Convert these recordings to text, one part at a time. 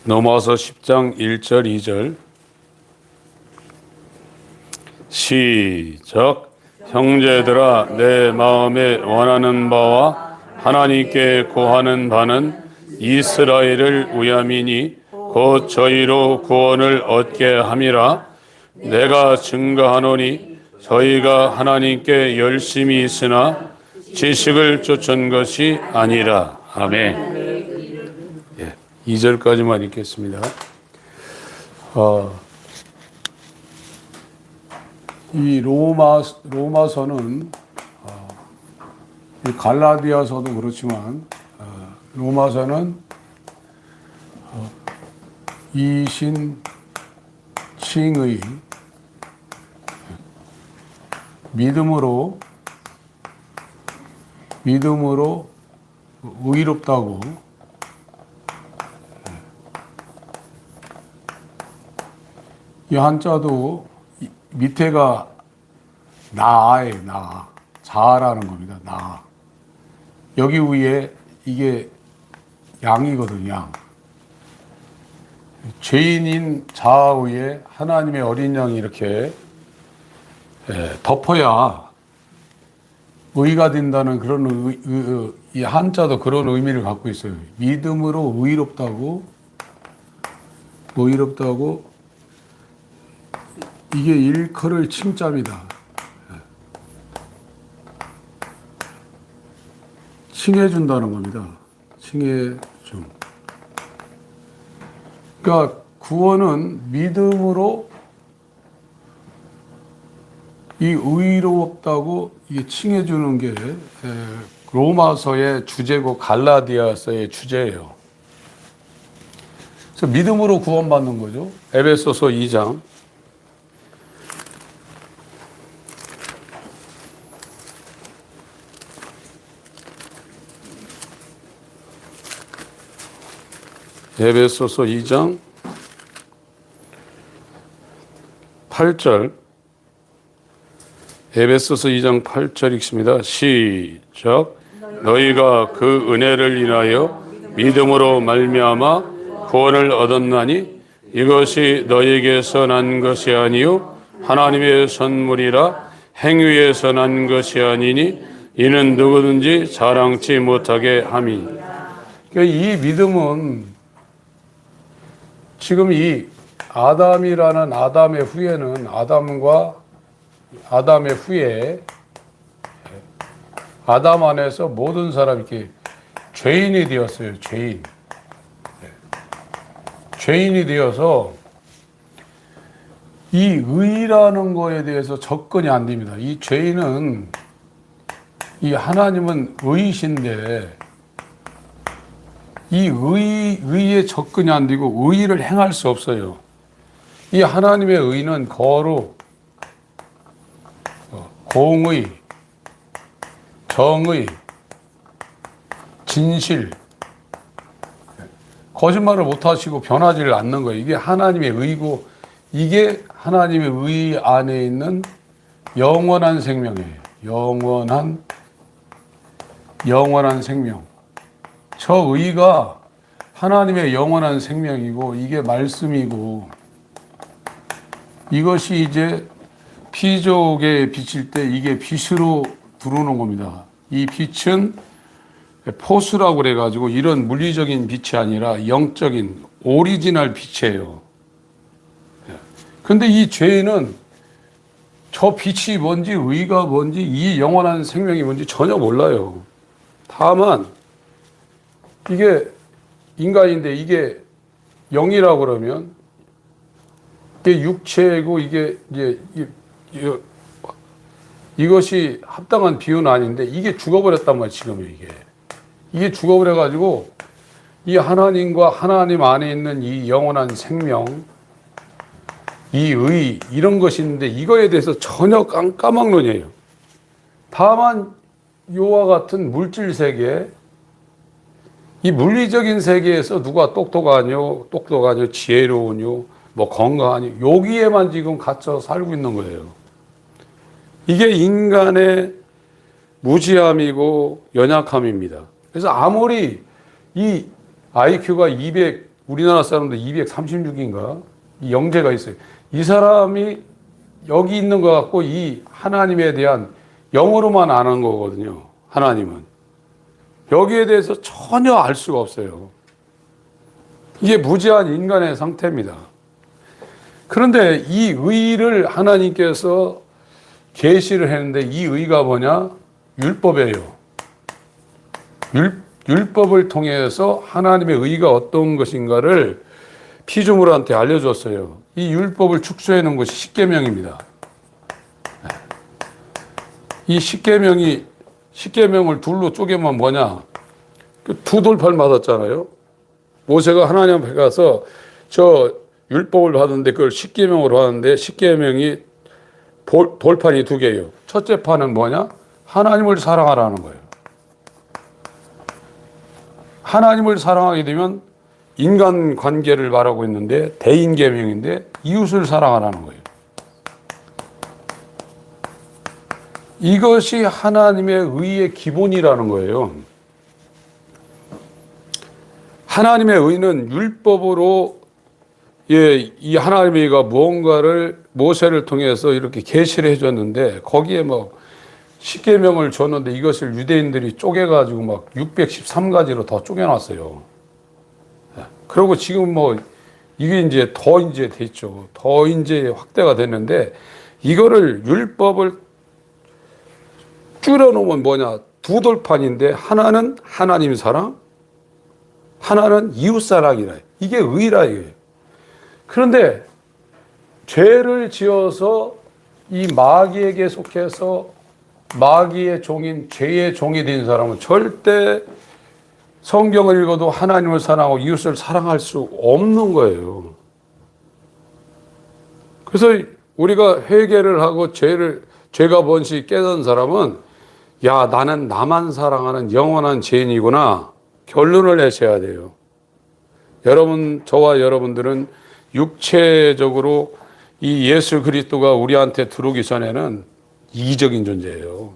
로마서 10장 1절 2절 시작. 형제들아, 내 마음에 원하는 바와 하나님께 구하는 바는 이스라엘을 위함이니 곧 저희로 구원을 얻게 함이라. 내가 증거하노니 저희가 하나님께 열심히 있으나 지식을 쫓은 것이 아니라. 아멘. 2절까지만 읽겠습니다. 이 로마서는 갈라디아서도 그렇지만 로마서는 이신 칭의 믿음으로 의롭다고 이 한자도 밑에가 나아에 나, 자라는 겁니다. 나. 여기 위에 이게 양이거든요. 양. 죄인인 자아 위에 하나님의 어린 양이 이렇게 덮어야 의가 된다는 그런 이 한자도 그런 의미를 갖고 있어요. 믿음으로 의롭다고 이게 일컬을 칭자입니다. 칭해준다는 겁니다. 칭해줌. 그러니까 구원은 믿음으로 이 의롭다고 이게 칭해주는 게 로마서의 주제고 갈라디아서의 주제예요. 그래서 믿음으로 구원받는 거죠. 에베소서 2장. 에베소서 2장 8절. 에베소서 2장 8절 읽습니다. 시작. 너희가 그 은혜를 인하여 믿음으로 말미암아 구원을 얻었나니 이것이 너희에게서 난 것이 아니요 하나님의 선물이라. 행위에서 난 것이 아니니 이는 누구든지 자랑치 못하게 함이. 그러니까 이 믿음은 지금 이 아담이라는 아담의 후예는 아담의 후예 아담 안에서 모든 사람이 이렇게 죄인이 되었어요. 죄인이 되어서 이 의라는 거에 대해서 접근이 안 됩니다. 이 죄인은 이 하나님은 의이신데 이 의에 접근이 안 되고 의를 행할 수 없어요. 이 하나님의 의는 거룩, 공의, 정의, 진실, 거짓말을 못하시고 변하지를 않는 거예요. 이게 하나님의 의고 이게 하나님의 의 안에 있는 영원한 생명이에요. 영원한 생명. 저 의가 하나님의 영원한 생명이고 이게 말씀이고 이것이 이제 피족에 비칠 때 이게 빛으로 들어오는 겁니다. 이 빛은 포수라고 그래가지고 이런 물리적인 빛이 아니라 영적인 오리지널 빛이에요. 근데 이 죄인은 저 빛이 뭔지 의가 뭔지 이 영원한 생명이 뭔지 전혀 몰라요. 다만 이게 인간인데 이게 영이라고 그러면 이게 육체고 이게 이제 이것이 합당한 비유는 아닌데 이게 죽어버렸단 말이에요. 지금은 이게 죽어버려가지고 이 하나님과 하나님 안에 있는 이 영원한 생명, 이 의 이런 것이 있는데 이거에 대해서 전혀 까막론이에요. 다만 요와 같은 물질 세계, 이 물리적인 세계에서 누가 똑똑하뇨, 지혜로우뇨, 뭐 건강하뇨, 여기에만 지금 갇혀 살고 있는 거예요. 이게 인간의 무지함이고 연약함입니다. 그래서 아무리 이 IQ가 200 우리나라 사람도 236인가 이 영재가 있어요. 이 사람이 여기 있는 것 같고 이 하나님에 대한 영어로만 아는 거거든요. 하나님은 여기에 대해서 전혀 알 수가 없어요. 이게 무지한 인간의 상태입니다. 그런데 이 의를 하나님께서 계시를 했는데 이 의가 뭐냐? 율법이에요. 율법을 통해서 하나님의 의가 어떤 것인가를 피조물한테 알려줬어요. 이 율법을 축소해 놓은 것이 십계명입니다. 이 십계명을 둘로 쪼개면 뭐냐? 두 돌팔 맞았잖아요. 모세가 하나님 앞에 가서 저 율법을 받았는데 그걸 십계명으로 하는데 십계명이 돌판이 두 개예요. 첫째 판은 뭐냐? 하나님을 사랑하라는 거예요. 하나님을 사랑하게 되면 인간 관계를 말하고 있는데 대인계명인데 이웃을 사랑하라는 거예요. 이것이 하나님의 의의 기본이라는 거예요. 하나님의 의는 율법으로 이 하나님의 의가 무언가를 모세를 통해서 이렇게 계시를 해줬는데 거기에 뭐 십계명을 줬는데 이것을 유대인들이 쪼개가지고 막 613가지로 더 쪼개놨어요. 그리고 지금 뭐 이게 이제 더 이제 됐죠. 더 이제 확대가 됐는데 이거를 율법을 줄여놓으면 뭐냐? 두 돌판인데 하나는 하나님 사랑, 하나는 이웃 사랑이라. 이게 의라 이거예요. 그런데 죄를 지어서 이 마귀에게 속해서 마귀의 종인 죄의 종이 된 사람은 절대 성경을 읽어도 하나님을 사랑하고 이웃을 사랑할 수 없는 거예요. 그래서 우리가 회개를 하고 죄가 번시 깨닫는 사람은 야, 나는 나만 사랑하는 영원한 죄인이구나. 결론을 내셔야 돼요. 저와 여러분들은 육체적으로 이 예수 그리스도가 우리한테 들어오기 전에는 이기적인 존재예요.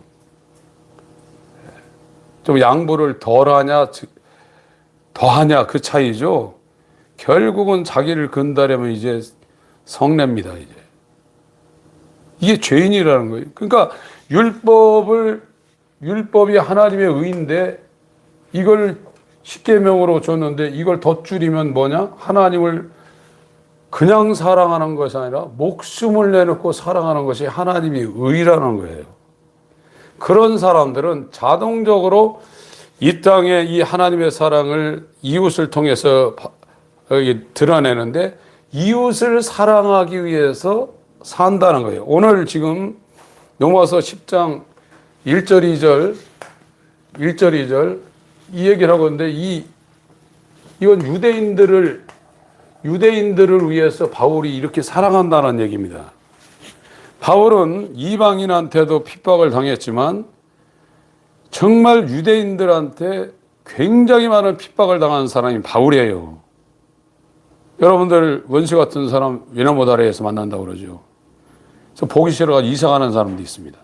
좀 양보를 더하냐 그 차이죠. 결국은 자기를 근다려면 이제 성례입니다. 이게 죄인이라는 거예요. 그러니까 율법이 하나님의 의인데 이걸 십계명으로 줬는데 이걸 더 줄이면 뭐냐? 하나님을 그냥 사랑하는 것이 아니라 목숨을 내놓고 사랑하는 것이 하나님의 의라는 거예요. 그런 사람들은 자동적으로 이 땅에 이 하나님의 사랑을 이웃을 통해서 드러내는데 이웃을 사랑하기 위해서 산다는 거예요. 오늘 지금 로마서 10장 1절, 2절 이 얘기를 하고 있는데 이건 유대인들을 위해서 바울이 이렇게 사랑한다는 얘기입니다. 바울은 이방인한테도 핍박을 당했지만 정말 유대인들한테 굉장히 많은 핍박을 당한 사람이 바울이에요. 여러분들 원수 같은 사람 외나무 다리에서 만난다고 그러죠. 그래서 보기 싫어가지고 이사가는 사람도 있습니다.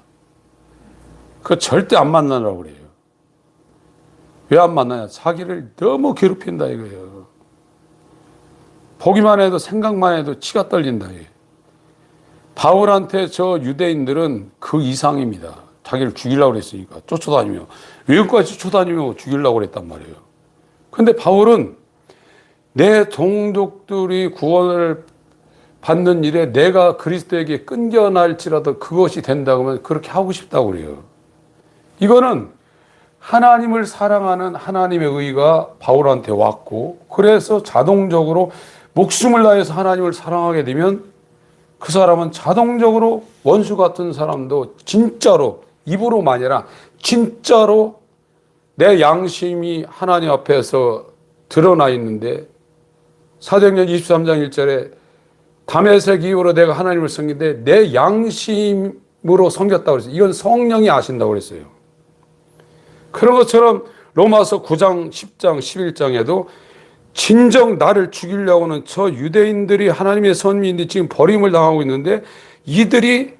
그거 절대 안 만나라고 그래요. 왜 안 만나냐? 자기를 너무 괴롭힌다 이거예요. 보기만 해도 생각만 해도 치가 떨린다. 바울한테 저 유대인들은 그 이상입니다. 자기를 죽이려고 그랬으니까 쫓아다니며 외국까지 쫓아다니며 죽이려고 그랬단 말이에요. 그런데 바울은 내 동족들이 구원을 받는 일에 내가 그리스도에게 끊겨날지라도 그것이 된다고 하면 그렇게 하고 싶다고 그래요. 이거는 하나님을 사랑하는 하나님의 의가 바울한테 왔고 그래서 자동적으로 목숨을 다해서 하나님을 사랑하게 되면 그 사람은 자동적으로 원수 같은 사람도 진짜로 입으로만 아니라 진짜로 내 양심이 하나님 앞에서 드러나 있는데 사도행전 23장 1절에 다메섹 이후로 내가 하나님을 섬기는데 내 양심으로 섬겼다고 그랬어요. 이건 성령이 아신다고 그랬어요. 그런 것처럼 로마서 9장, 10장, 11장에도 진정 나를 죽이려고 하는 저 유대인들이 하나님의 선민인데 지금 버림을 당하고 있는데 이들이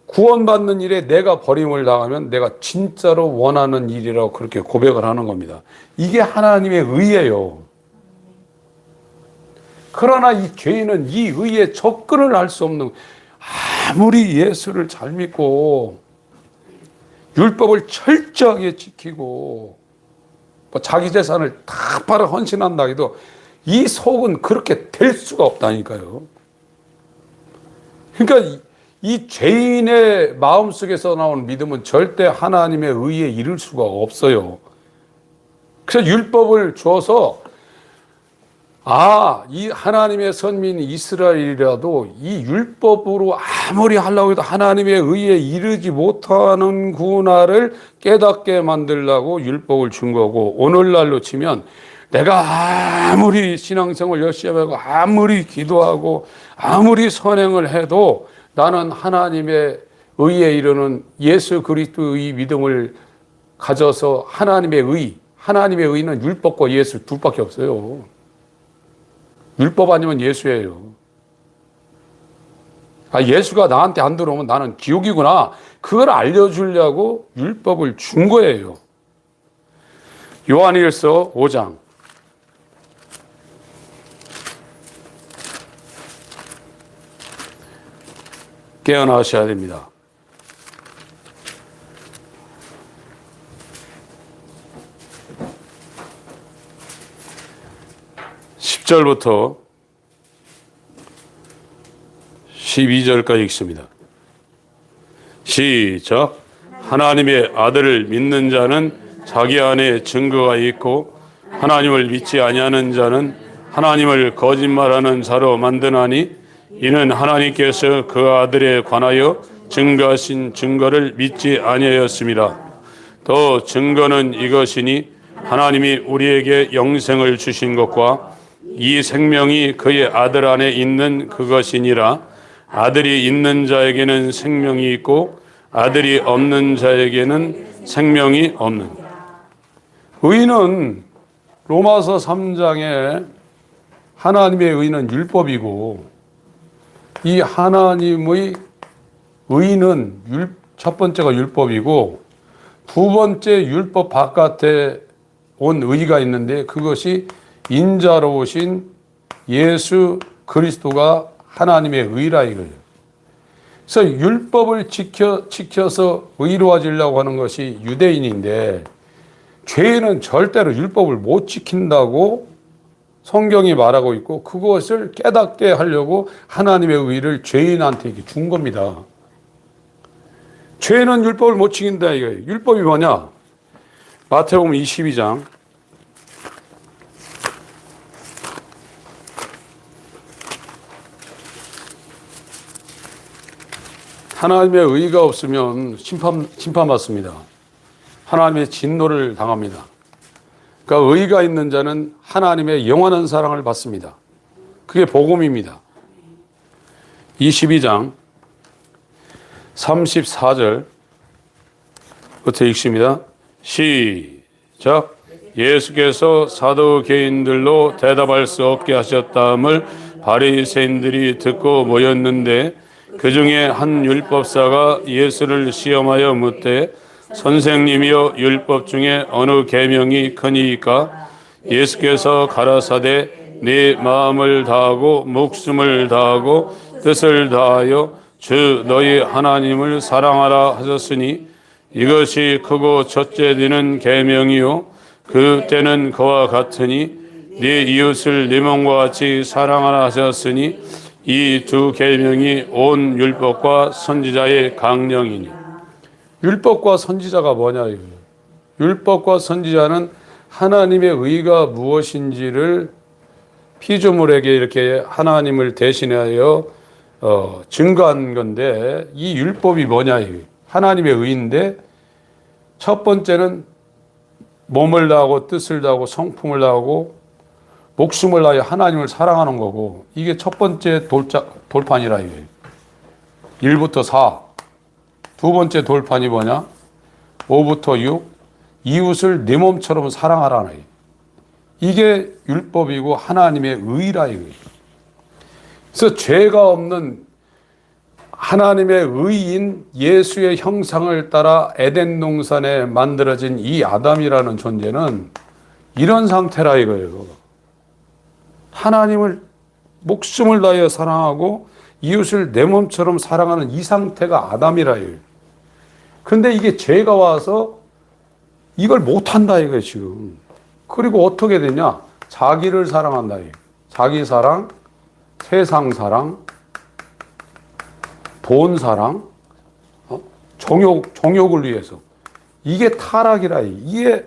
구원받는 일에 내가 버림을 당하면 내가 진짜로 원하는 일이라고 그렇게 고백을 하는 겁니다. 이게 하나님의 의예요. 그러나 이 죄인은 이 의에 접근을 할 수 없는, 아무리 예수를 잘 믿고 율법을 철저하게 지키고 뭐 자기 재산을 다 팔아 헌신한다 해도 이 속은 그렇게 될 수가 없다니까요. 그러니까 이 죄인의 마음속에서 나오는 믿음은 절대 하나님의 의에 이를 수가 없어요. 그래서 율법을 줘서 이 하나님의 선민 이스라엘이라도 이 율법으로 아무리 하려고 해도 하나님의 의에 이르지 못하는구나를 깨닫게 만들려고 율법을 준 거고, 오늘날로 치면 내가 아무리 신앙생활 열심히 하고 아무리 기도하고 아무리 선행을 해도 나는 하나님의 의에 이르는 예수 그리스도의 믿음을 가져서 하나님의 의는 율법과 예수 둘밖에 없어요. 율법 아니면 예수예요. 예수가 나한테 안 들어오면 나는 지옥이구나. 그걸 알려주려고 율법을 준 거예요. 요한일서 5장. 깨어나셔야 됩니다. (10절부터) 12절까지 읽습니다. 시작. 하나님의 아들을 믿는 자는 자기 안에 증거가 있고 하나님을 믿지 아니하는 자는 하나님을 거짓말하는 자로 만드나니, 이는 하나님께서 그 아들에 관하여 증거하신 증거를 믿지 아니하였습니다. 더 증거는 이것이니 하나님이 우리에게 영생을 주신 것과 이 생명이 그의 아들 안에 있는 그것이니라. 아들이 있는 자에게는 생명이 있고 아들이 없는 자에게는 생명이 없는. 의는 로마서 3장에 하나님의 의는 율법이고, 이 하나님의 의는 첫 번째가 율법이고, 두 번째 율법 바깥에 온 의가 있는데 그것이 인자로우신 예수 그리스도가 하나님의 의라 이거예요. 그래서 율법을 지켜서 의로워지려고 하는 것이 유대인인데, 죄인은 절대로 율법을 못 지킨다고 성경이 말하고 있고, 그것을 깨닫게 하려고 하나님의 의를 죄인한테 준 겁니다. 죄인은 율법을 못 지킨다 이거예요. 율법이 뭐냐? 마태복음 22장 하나님의 의가 없으면 심판받습니다. 하나님의 진노를 당합니다. 그러니까 의가 있는 자는 하나님의 영원한 사랑을 받습니다. 그게 복음입니다. 22장 34절부터 읽습니다. 시작. 예수께서 사두개인들로 대답할 수 없게 하셨다함을 바리새인들이 듣고 모였는데, 그 중에 한 율법사가 예수를 시험하여 묻되, 선생님이여 율법 중에 어느 계명이 크니이까? 예수께서 가라사대 네 마음을 다하고 목숨을 다하고 뜻을 다하여 주 너희 하나님을 사랑하라 하셨으니, 이것이 크고 첫째 되는 계명이요 그 때는 그와 같으니 네 이웃을 네 몸과 같이 사랑하라 하셨으니, 이 두 계명이 온 율법과 선지자의 강령이니. 율법과 선지자가 뭐냐 이거예요. 율법과 선지자는 하나님의 의가 무엇인지를 피조물에게 이렇게 하나님을 대신하여 증거한 건데, 이 율법이 뭐냐 이거예요. 하나님의 의인데, 첫 번째는 몸을 다하고 뜻을 다하고 성품을 다하고 목숨을 다하여 하나님을 사랑하는 거고, 이게 첫 번째 돌판이라 이거예요. 1부터 4. 두 번째 돌판이 뭐냐? 5부터 6. 이웃을 내 몸처럼 사랑하라는 거예요. 이게 율법이고 하나님의 의라 이거예요. 그래서 죄가 없는 하나님의 의인 예수의 형상을 따라 에덴 동산에 만들어진 이 아담이라는 존재는 이런 상태라 이거예요. 하나님을 목숨을 다하여 사랑하고 이웃을 내 몸처럼 사랑하는 이 상태가 아담이라요. 근데 이게 죄가 와서 이걸 못한다 이거예요 지금. 그리고 어떻게 되냐? 자기를 사랑한다. 자기 사랑, 세상 사랑, 돈 사랑, 정욕을 위해서. 이게 타락이라. 이게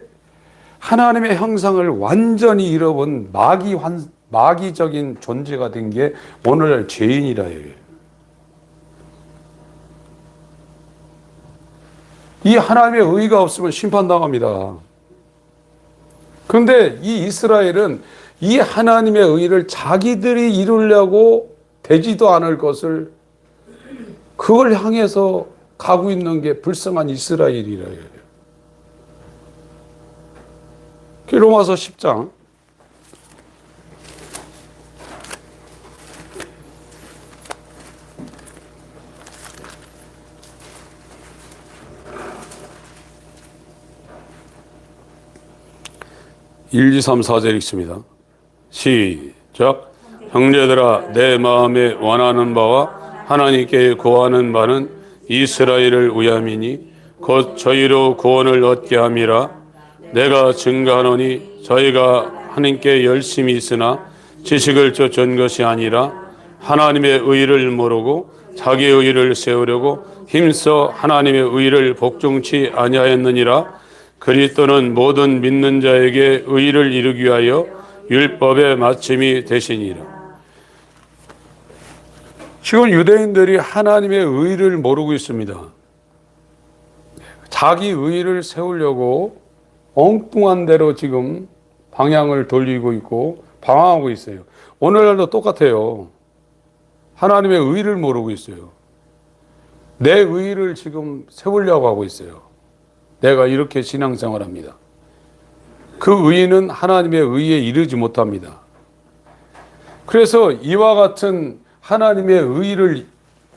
하나님의 형상을 완전히 잃어본 마귀적인 존재가 된 게 오늘날 죄인이라. 이 하나님의 의가 없으면 심판당합니다. 그런데 이 이스라엘은 이 하나님의 의를 자기들이 이루려고 되지도 않을 것을 그걸 향해서 가고 있는 게 불쌍한 이스라엘이라. 로마서 10장 1, 2, 3, 4절 읽습니다. 시작. 형제들아, 내 마음에 원하는 바와 하나님께 구하는 바는 이스라엘을 위함이니 곧 저희로 구원을 얻게 함이라. 내가 증거하노니 저희가 하나님께 열심히 있으나 지식을 쫓은 것이 아니라 하나님의 의를 모르고 자기의 의를 세우려고 힘써 하나님의 의를 복종치 아니하였느니라. 그리스도는 모든 믿는 자에게 의를 이루기 위하여 율법의 마침이 되시니라. 지금 유대인들이 하나님의 의를 모르고 있습니다. 자기 의를 세우려고 엉뚱한 대로 지금 방향을 돌리고 있고 방황하고 있어요. 오늘날도 똑같아요. 하나님의 의를 모르고 있어요. 내 의를 지금 세우려고 하고 있어요. 내가 이렇게 신앙생활합니다. 그 의는 하나님의 의에 이르지 못합니다. 그래서 이와 같은 하나님의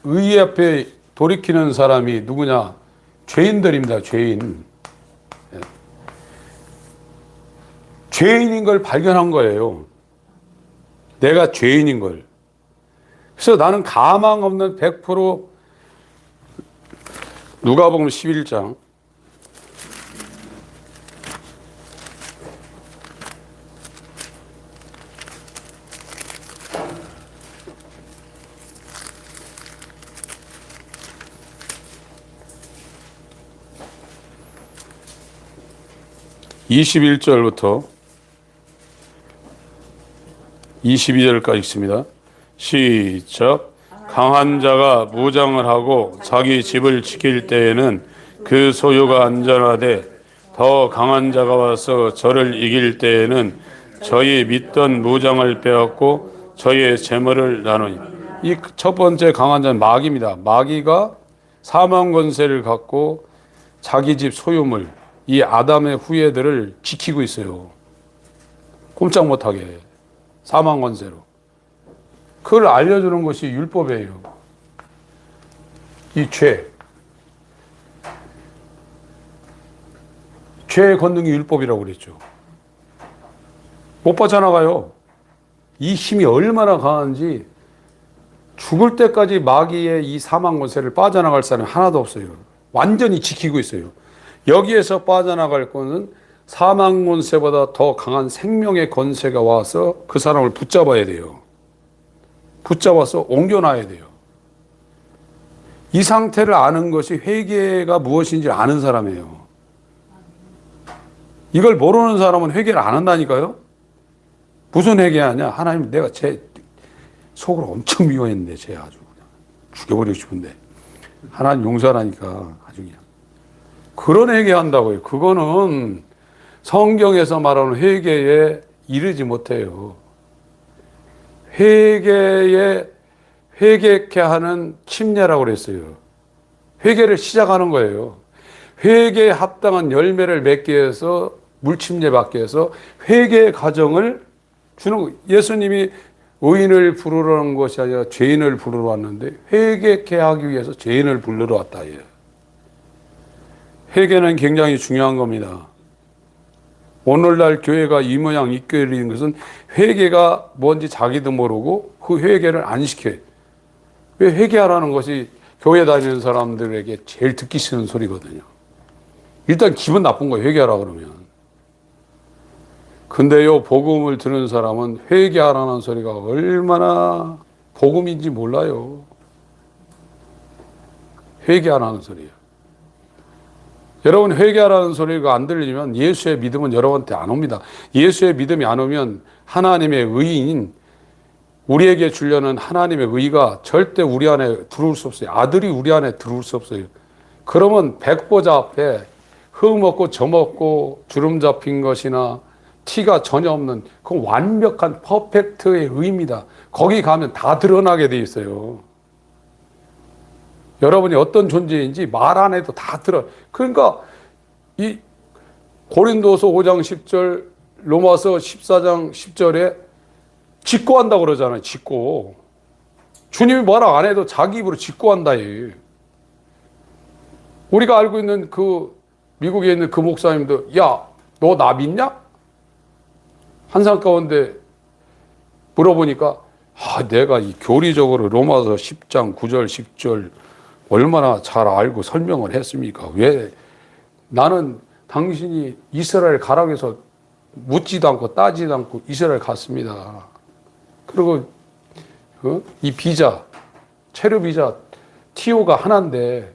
의 앞에 돌이키는 사람이 누구냐? 죄인들입니다. 죄인. 죄인인 걸 발견한 거예요. 내가 죄인인 걸. 그래서 나는 가망 없는 100% 누가복음 11장 21절부터 22절까지 읽습니다. 시작. 강한 자가 무장을 하고 자기 집을 지킬 때에는 그 소유가 안전하되 더 강한 자가 와서 저를 이길 때에는 저희 믿던 무장을 빼앗고 저희의 재물을 나누니. 이 첫 번째 강한 자는 마귀입니다. 마귀가 사망 권세를 갖고 자기 집 소유물, 이 아담의 후예들을 지키고 있어요. 꼼짝 못하게 사망 권세로. 그걸 알려주는 것이 율법이에요. 이 죄의 권능이 율법이라고 그랬죠. 못 빠져나가요. 이 힘이 얼마나 강한지 죽을 때까지 마귀의 이 사망 권세를 빠져나갈 사람이 하나도 없어요. 완전히 지키고 있어요. 여기에서 빠져나갈 거는 사망 권세보다 더 강한 생명의 권세가 와서 그 사람을 붙잡아야 돼요. 붙잡아서 옮겨놔야 돼요. 이 상태를 아는 것이 회개가 무엇인지 아는 사람이에요. 이걸 모르는 사람은 회개를 안 한다니까요. 무슨 회개하냐? 하나님, 내가 제 속으로 엄청 미워했는데 쟤 아주 그냥 죽여버리고 싶은데 하나님 용서하라니까 아주 그냥 그런 회개한다고요. 그거는 성경에서 말하는 회개에 이르지 못해요. 회개케 하는 침례라고 그랬어요. 회개를 시작하는 거예요. 회개에 합당한 열매를 맺기 위해서 물침례 받기 위해서 회개의 과정을 주는 거예요. 예수님이 의인을 부르러 것이 아니라 죄인을 부르러 왔는데 회개케 하기 위해서 죄인을 부르러 왔다. 회개는 굉장히 중요한 겁니다. 오늘날 교회가 이 모양 이 꼴인 것은 회개가 뭔지 자기도 모르고 그 회개를 안 시켜요. 왜 회개하라는 것이 교회 다니는 사람들에게 제일 듣기 싫은 소리거든요. 일단 기분 나쁜 거예요, 회개하라 그러면. 근데요, 복음을 들은 사람은 회개하라는 소리가 얼마나 복음인지 몰라요. 회개하라는 소리예요. 여러분, 회개하라는 소리가 안 들리면 예수의 믿음은 여러분한테 안 옵니다. 예수의 믿음이 안 오면 하나님의 의인, 우리에게 주려는 하나님의 의가 절대 우리 안에 들어올 수 없어요. 아들이 우리 안에 들어올 수 없어요. 그러면 백보자 앞에 흠없고 점없고 주름 잡힌 것이나 티가 전혀 없는 그 완벽한 퍼펙트의 의입니다. 거기 가면 다 드러나게 돼 있어요. 여러분이 어떤 존재인지 말 안 해도 다 들어. 그러니까 이 고린도서 5장 10절, 로마서 14장 10절에 직고한다고 그러잖아요. 직고. 주님이 뭐라 안 해도 자기 입으로 직고한다. 우리가 알고 있는 그 미국에 있는 그 목사님도, 야, 너 나 믿냐? 한상 가운데 물어보니까, 내가 이 교리적으로 로마서 10장 9절 10절 얼마나 잘 알고 설명을 했습니까? 왜 나는 당신이 이스라엘 가라고 해서 묻지도 않고 따지도 않고 이스라엘 갔습니다. 그리고 이 비자, 체류 비자, TO가 하나인데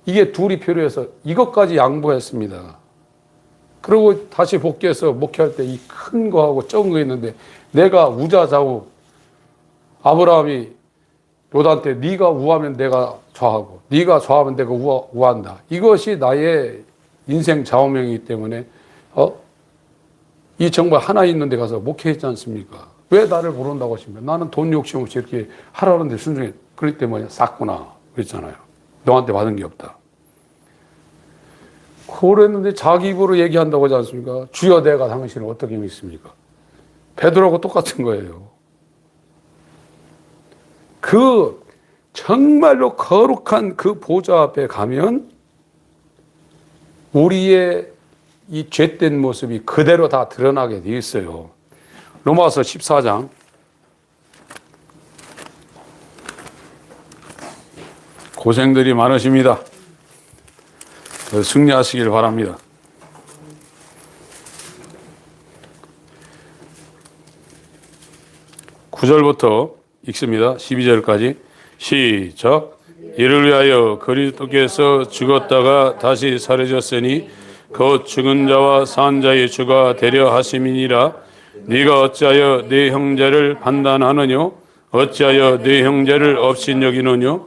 이게 둘이 필요해서 이것까지 양보했습니다. 그리고 다시 복귀해서 목회할 때 이 큰 거하고 적은 거 있는데 내가 우자좌우, 아브라함이 롯한테 네가 우하면 내가 좌하고 네가 좌하면 내가 우한다. 이것이 나의 인생 좌우명이기 때문에 이 정말 하나 있는 데 가서 목회했지 않습니까? 왜 나를 부른다고 하십니까? 나는 돈 욕심 없이 이렇게 하라는데 순종해. 그렇기 때문에 쌌구나 그랬잖아요. 너한테 받은 게 없다. 그랬는데 자기 입으로 얘기한다고 하지 않습니까? 주여 내가 당신을 어떻게 믿습니까? 베드로하고 똑같은 거예요. 그 정말로 거룩한 그 보좌 앞에 가면 우리의 이 죄된 모습이 그대로 다 드러나게 되어 있어요. 로마서 14장 고생들이 많으십니다. 승리하시길 바랍니다. 9절부터 읽습니다. 12절까지 시작. 이를 위하여 그리스도께서 죽었다가 다시 살아졌으니 곧 죽은 자와 산 자의 주가 되려 하심이니라. 네가 어찌하여 네 형제를 판단하느냐? 어찌하여 네 형제를 업신여기느냐?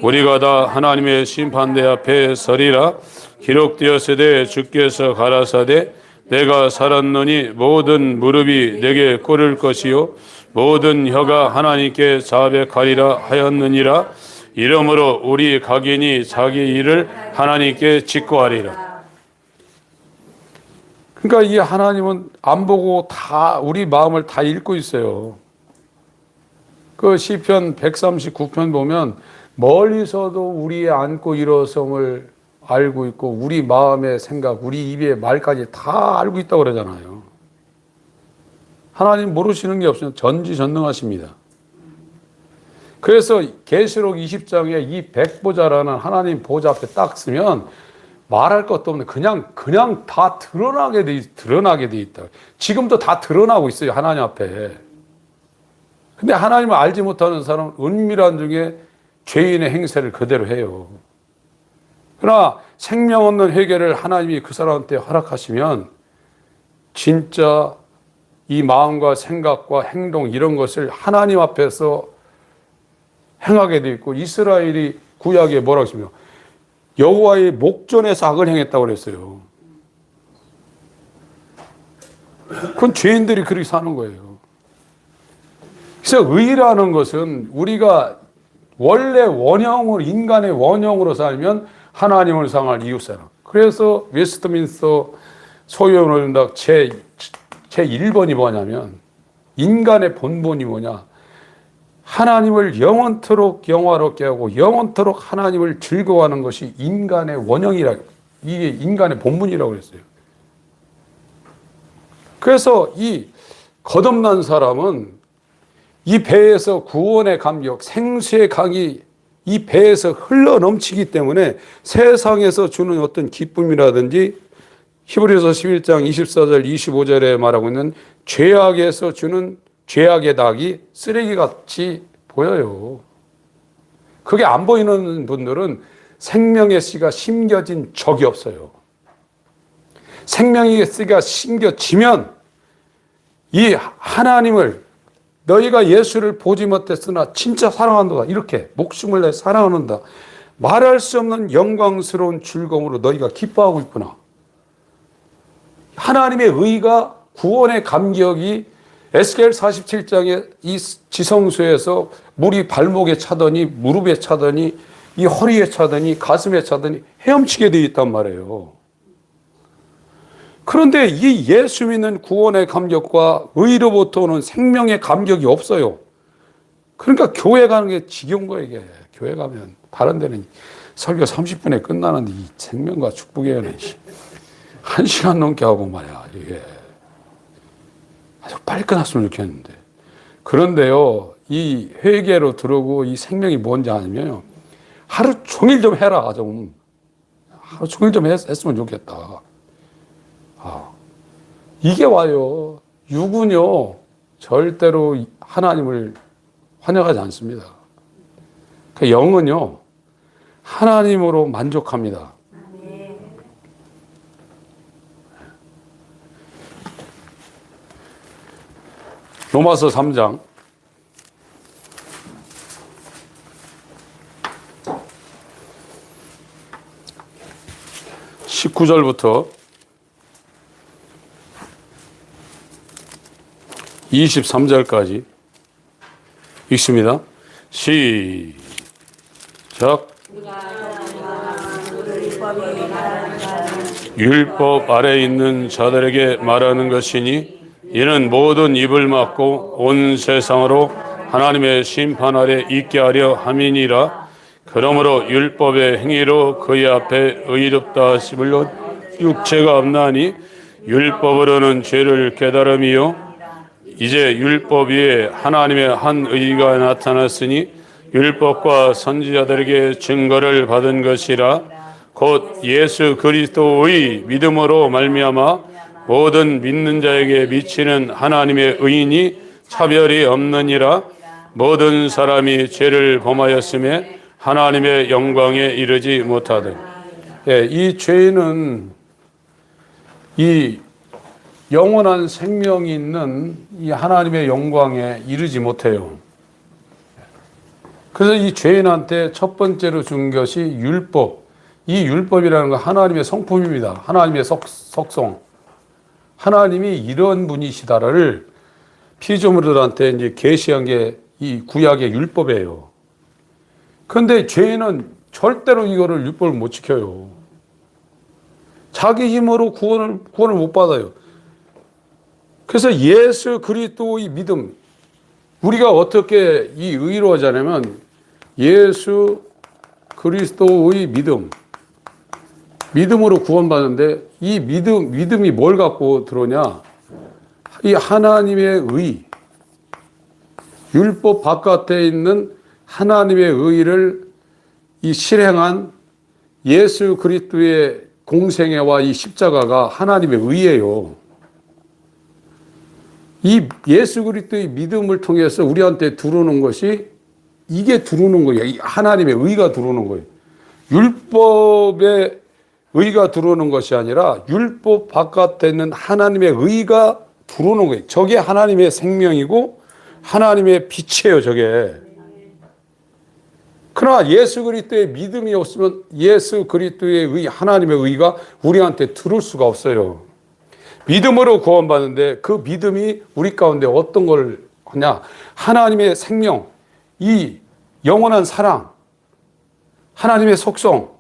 우리가 다 하나님의 심판대 앞에 서리라. 기록되었으되 주께서 가라사대 내가 살았노니 모든 무릎이 내게 꿇을 것이요 모든 혀가 하나님께 자백하리라 하였느니라. 이러므로 우리 각인이 자기 일을 하나님께 직고하리라. 그러니까 이 하나님은 안 보고 다 우리 마음을 다 읽고 있어요. 그 시편 139편 보면 멀리서도 우리의 앉고 일어섬을 알고 있고 우리 마음의 생각, 우리 입의 말까지 다 알고 있다고 그러잖아요. 하나님 모르시는 게 없으면 전지전능하십니다. 그래서 계시록 20장에 이 백보자라는 하나님 보좌 앞에 딱 쓰면 말할 것도 없는데 그냥 다 드러나게 돼 있다. 지금도 다 드러나고 있어요, 하나님 앞에. 근데 하나님을 알지 못하는 사람은 은밀한 중에 죄인의 행세를 그대로 해요. 그러나 생명 없는 회개를 하나님이 그 사람한테 허락하시면 진짜 이 마음과 생각과 행동 이런 것을 하나님 앞에서 행하게 돼 있고, 이스라엘이 구약에 뭐라고 했습니까? 여호와의 목전에서 악을 행했다고 그랬어요. 그건 죄인들이 그렇게 사는 거예요. 그래서 의라는 것은 우리가 원래 원형으로, 인간의 원형으로 살면 하나님을 상할 이웃사랑. 그래서 웨스트민스터 소유원론답 제1번이 뭐냐면, 인간의 본본이 뭐냐? 하나님을 영원토록 영화롭게 하고 영원토록 하나님을 즐거워하는 것이 인간의 원형이라, 이게 인간의 본분이라고 그랬어요. 그래서 이 거듭난 사람은 이 배에서 구원의 감격, 생수의 강이 이 배에서 흘러 넘치기 때문에 세상에서 주는 어떤 기쁨이라든지 히브리서 11장 24절 25절에 말하고 있는 죄악에서 주는 죄악의 닭이 쓰레기같이 보여요. 그게 안 보이는 분들은 생명의 씨가 심겨진 적이 없어요. 생명의 씨가 심겨지면 이 하나님을 너희가 예수를 보지 못했으나 진짜 사랑한다. 이렇게 목숨을 내 사랑한다. 말할 수 없는 영광스러운 즐거움으로 너희가 기뻐하고 있구나. 하나님의 의가 구원의 감격이 에스겔 47장의 이 지성소에서 물이 발목에 차더니 무릎에 차더니 이 허리에 차더니 가슴에 차더니 헤엄치게 되어 있단 말이에요. 그런데 이 예수 믿는 구원의 감격과 의로부터 오는 생명의 감격이 없어요. 그러니까 교회 가는 게 지겨운 거예요, 이게. 교회 가면 다른 데는 설교 30분에 끝나는데 이 생명과 축복의 연애 1시간 넘게 하고 말이야, 이게. 아주 빨리 끝났으면 좋겠는데. 그런데요, 이 회개로 들어오고 이 생명이 뭔지 아니면 하루 종일 좀 해라, 좀. 하루 종일 좀 했으면 좋겠다. 이게 와요. 육은요, 절대로 하나님을 환영하지 않습니다. 그 영은요, 하나님으로 만족합니다. 로마서 3장 19절부터 23절까지 읽습니다. 시작. 율법 아래 있는 자들에게 말하는 것이니 이는 모든 입을 막고 온 세상으로 하나님의 심판 아래 있게 하려 함이니라. 그러므로 율법의 행위로 그의 앞에 의롭다 하심을 육체가 없나니 율법으로는 죄를 깨달음이요 이제 율법 위에 하나님의 한 의가 나타났으니 율법과 선지자들에게 증거를 받은 것이라. 곧 예수 그리스도의 믿음으로 말미암아 모든 믿는 자에게 미치는 하나님의 의인이 차별이 없느니라. 모든 사람이 죄를 범하였음에 하나님의 영광에 이르지 못하되. 이 죄는 이 영원한 생명이 있는 이 하나님의 영광에 이르지 못해요. 그래서 이 죄인한테 첫 번째로 준 것이 율법. 이 율법이라는 건 하나님의 성품입니다. 하나님의 속성. 하나님이 이런 분이시다를 피조물들한테 이제 계시한 게 이 구약의 율법이에요. 그런데 죄인은 절대로 이거를 율법을 못 지켜요. 자기 힘으로 구원을 못 받아요. 그래서 예수 그리스도의 믿음, 우리가 어떻게 이 의로워지냐면 예수 그리스도의 믿음으로 구원받는데 이 믿음이 뭘 갖고 들어오냐? 이 하나님의 의, 율법 바깥에 있는 하나님의 의를 이 실행한 예수 그리스도의 공생애와 이 십자가가 하나님의 의예요. 이 예수 그리스도의 믿음을 통해서 우리한테 들어오는 것이 이게 들어오는 거예요. 이 하나님의 의가 들어오는 거예요. 율법의 의가 들어오는 것이 아니라 율법 바깥에 있는 하나님의 의가 들어오는 거예요. 저게 하나님의 생명이고 하나님의 빛이에요, 저게. 그러나 예수 그리스도의 믿음이 없으면 예수 그리스도의 의, 하나님의 의가 우리한테 들어올 수가 없어요. 믿음으로 구원받는데 그 믿음이 우리 가운데 어떤 걸 하냐? 하나님의 생명, 이 영원한 사랑, 하나님의 속성,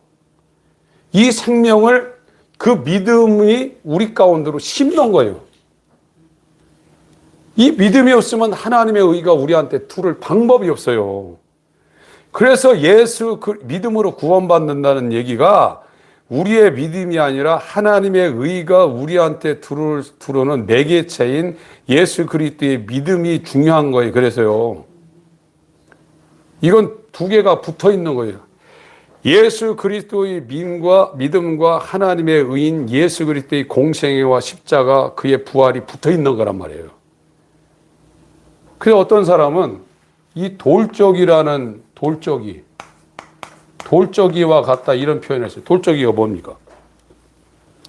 이 생명을 그 믿음이 우리 가운데로 심는 거예요. 이 믿음이 없으면 하나님의 의가 우리한테 들어올 방법이 없어요. 그래서 예수 믿음으로 구원받는다는 얘기가 우리의 믿음이 아니라 하나님의 의가 우리한테 들어오는 매개체인 예수 그리스도의 믿음이 중요한 거예요. 그래서요. 이건 두 개가 붙어 있는 거예요. 예수 그리스도의 믿음과 하나님의 의인 예수 그리스도의 공생애와 십자가 그의 부활이 붙어 있는 거란 말이에요. 그래서 어떤 사람은 이 돌적이와 같다 이런 표현을 했어요. 돌적이가 뭡니까?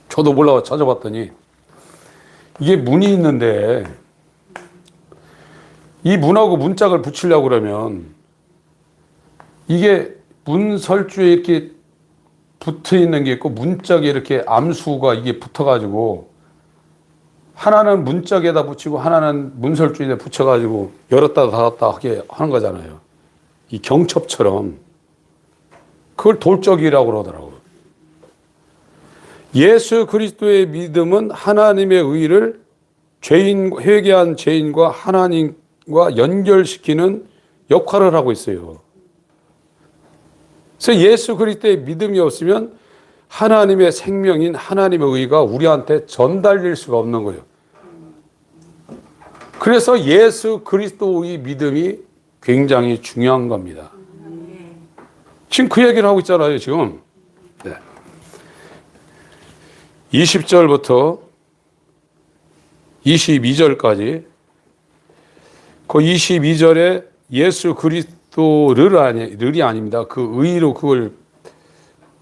저도 몰라 찾아봤더니 이게 문이 있는데 이 문하고 문짝을 붙이려고 그러면 이게 문설주에 이렇게 붙어 있는 게 있고 문짝에 이렇게 암수가 이게 붙어가지고 하나는 문짝에다 붙이고 하나는 문설주에 붙여가지고 열었다 닫았다 하게 하는 거잖아요. 이 경첩처럼. 그걸 돌적이라고 그러더라고요. 예수 그리스도의 믿음은 하나님의 의를 회개한 죄인과 하나님과 연결시키는 역할을 하고 있어요. 그래서 예수 그리스도의 믿음이 없으면 하나님의 생명인 하나님의 의가 우리한테 전달될 수가 없는 거예요. 그래서 예수 그리스도의 믿음이 굉장히 중요한 겁니다. 지금 그 얘기를 하고 있잖아요, 지금. 네. 20절부터 22절까지 그 22절에 예수 그리스도를 아닙니다. 그 의로 그걸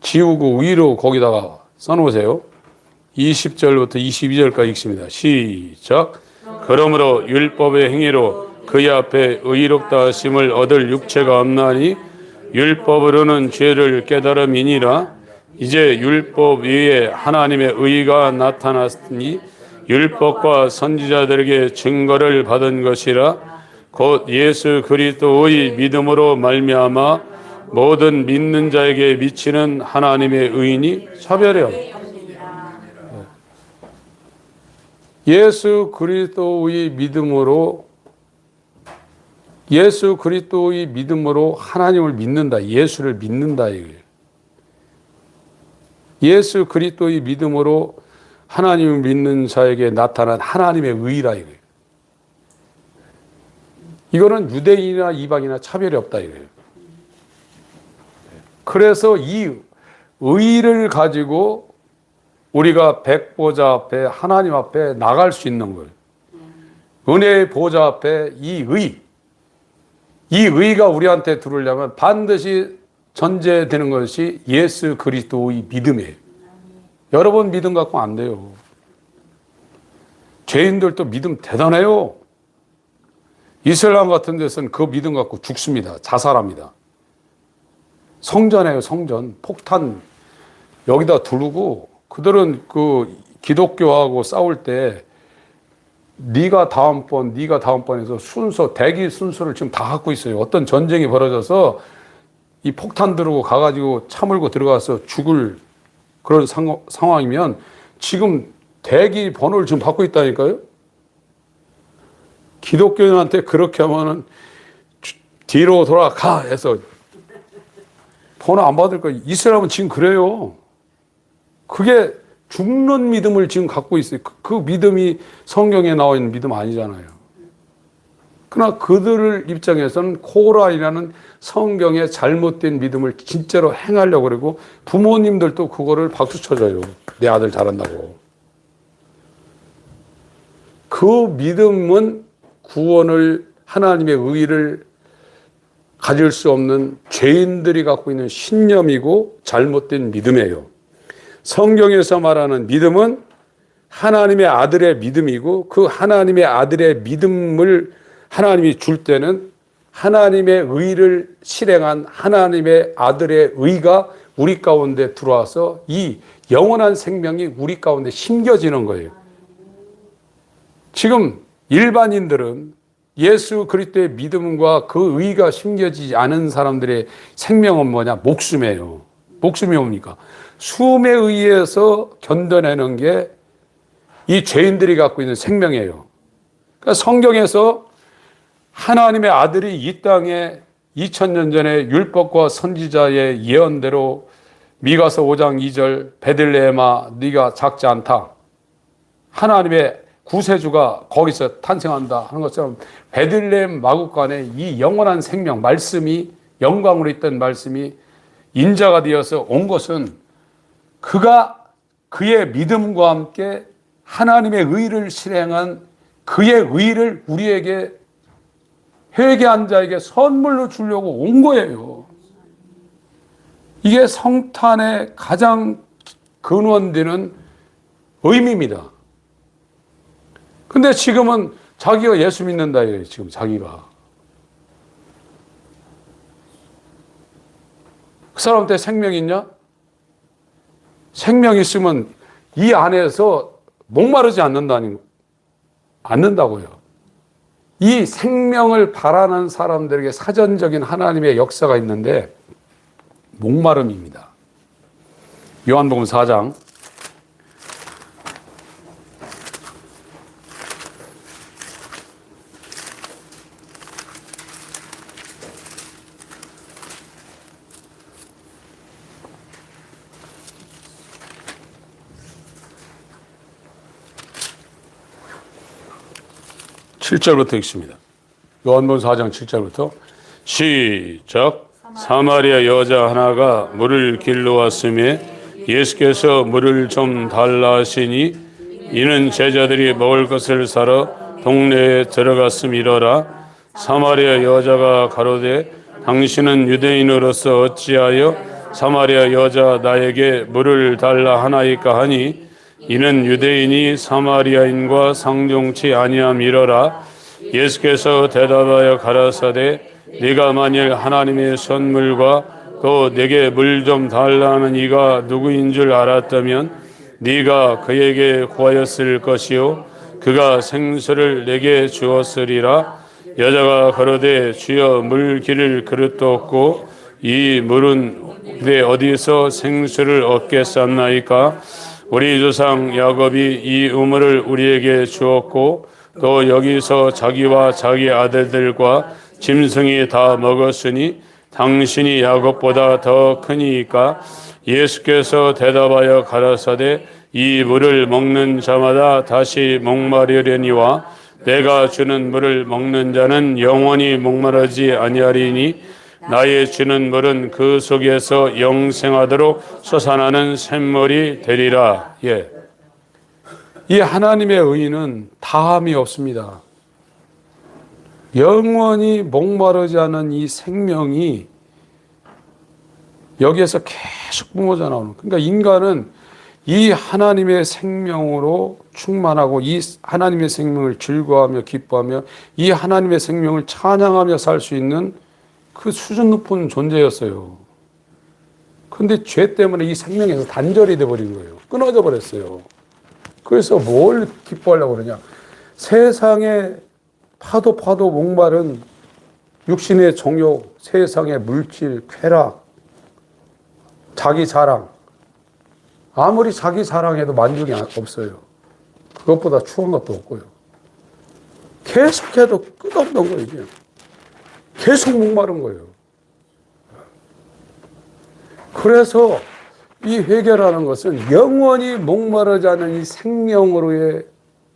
지우고 의로 거기다가 써놓으세요. 20절부터 22절까지 읽습니다. 시작. 그러므로 율법의 행위로 그의 앞에 의롭다 하심을 얻을 육체가 없나니 율법으로는 죄를 깨달음이니라. 이제 율법 위에 하나님의 의가 나타났으니 율법과 선지자들에게 증거를 받은 것이라. 곧 예수 그리스도의 믿음으로 말미암아 모든 믿는 자에게 미치는 하나님의 의인이 차별이 없다. 예수 그리스도의 믿음으로 하나님을 믿는다. 예수를 믿는다 이거예요. 예수 그리스도의 믿음으로 하나님을 믿는 자에게 나타난 하나님의 의라 이거예요. 이거는 유대인이나 이방이나 차별이 없다 이거예요. 그래서 이 의를 가지고 우리가 백보자 앞에 하나님 앞에 나갈 수 있는 거예요. 은혜의 보좌 앞에 이 의가 우리한테 들어오려면 반드시 전제되는 것이 예수 그리스도의 믿음이에요. 여러분 믿음 갖고 안 돼요. 죄인들도 믿음 대단해요. 이슬람 같은 데서는 그 믿음 갖고 죽습니다. 자살합니다. 성전이에요, 성전. 폭탄 여기다 두르고 그들은 그 기독교하고 싸울 때 네가 다음번에서 대기 순서를 지금 다 갖고 있어요. 어떤 전쟁이 벌어져서 이 폭탄 들고 가가지고 차물고 들어가서 죽을 그런 상황이면 지금 대기 번호를 지금 받고 있다니까요. 기독교인한테 그렇게 하면은 뒤로 돌아가 해서 번호 안 받을 거예요. 이슬람은 지금 그래요. 그게 죽는 믿음을 지금 갖고 있어요. 그 믿음이 성경에 나와 있는 믿음 아니잖아요. 그러나 그들 입장에서는 코란이라는 성경의 잘못된 믿음을 진짜로 행하려고 그러고 부모님들도 그거를 박수 쳐줘요. 내 아들 잘한다고. 그 믿음은 구원을 하나님의 의를 가질 수 없는 죄인들이 갖고 있는 신념이고 잘못된 믿음이에요. 성경에서 말하는 믿음은 하나님의 아들의 믿음이고 그 하나님의 아들의 믿음을 하나님이 줄 때는 하나님의 의를 실행한 하나님의 아들의 의가 우리 가운데 들어와서 이 영원한 생명이 우리 가운데 심겨지는 거예요. 지금 일반인들은 예수 그리스도의 믿음과 그 의가 심겨지지 않은 사람들의 생명은 뭐냐? 목숨이에요. 목숨이 뭡니까? 숨에 의해서 견뎌내는 게 이 죄인들이 갖고 있는 생명이에요. 그러니까 성경에서 하나님의 아들이 이 땅에 2000년 전에 율법과 선지자의 예언대로 미가서 5장 2절 베들레헴아 네가 작지 않다. 하나님의 구세주가 거기서 탄생한다 하는 것처럼 베들레헴 마구간에 이 영원한 생명, 말씀이 영광으로 있던 말씀이 인자가 되어서 온 것은 그가 그의 믿음과 함께 하나님의 의를 실행한 그의 의를 우리에게 회개한 자에게 선물로 주려고 온 거예요. 이게 성탄의 가장 근원되는 의미입니다. 근데 지금은 자기가 예수 믿는다 이래요. 지금 자기가. 그 사람한테 생명이 있냐? 생명이 있으면 이 안에서 목마르지 않는다고요. 이 생명을 바라는 사람들에게 사전적인 하나님의 역사가 있는데 목마름입니다. 요한복음 4장 7절부터 읽습니다. 요한복음 4장 7절부터 시작. 사마리아 여자 하나가 물을 길러 왔음에 예수께서 물을 좀 달라 하시니 이는 제자들이 먹을 것을 사러 동네에 들어갔음이러라. 사마리아 여자가 가로되 당신은 유대인으로서 어찌하여 사마리아 여자 나에게 물을 달라 하나이까 하니 이는 유대인이 사마리아인과 상종치 아니함이러라. 예수께서 대답하여 가라사대 네가 만일 하나님의 선물과 또 내게 물 좀 달라는 이가 누구인 줄 알았다면 네가 그에게 구하였을 것이요 그가 생수를 내게 주었으리라. 여자가 가로되 주여 물 기를 그릇도 없고 이 물은 내 어디서 생수를 얻겠사나이까. 우리 조상 야곱이 이 우물을 우리에게 주었고 또 여기서 자기와 자기 아들들과 짐승이 다 먹었으니 당신이 야곱보다 더 크니까. 예수께서 대답하여 가라사대 이 물을 먹는 자마다 다시 목마르려니와 내가 주는 물을 먹는 자는 영원히 목마르지 아니하리니 나의 주는 물은 그 속에서 영생하도록 솟아나는 샘물이 되리라. 예. 이 하나님의 의는 다함이 없습니다. 영원히 목마르지 않은 이 생명이 여기에서 계속 뿜어져 나오는. 그러니까 인간은 이 하나님의 생명으로 충만하고 이 하나님의 생명을 즐거워하며 기뻐하며 이 하나님의 생명을 찬양하며 살 수 있는 그 수준 높은 존재였어요. 그런데 죄 때문에 이 생명에서 단절이 돼버린 거예요. 끊어져 버렸어요. 그래서 뭘 기뻐하려고 그러냐. 세상에 파도 목마른 육신의 정욕, 세상의 물질, 쾌락, 자기 자랑. 아무리 자기 자랑해도 만족이 없어요. 그것보다 추한 것도 없고요. 계속해도 끝없는 거예요. 이게. 계속 목마른 거예요. 그래서 이 회개라는 것은 영원히 목마르지 않은 이 생명으로의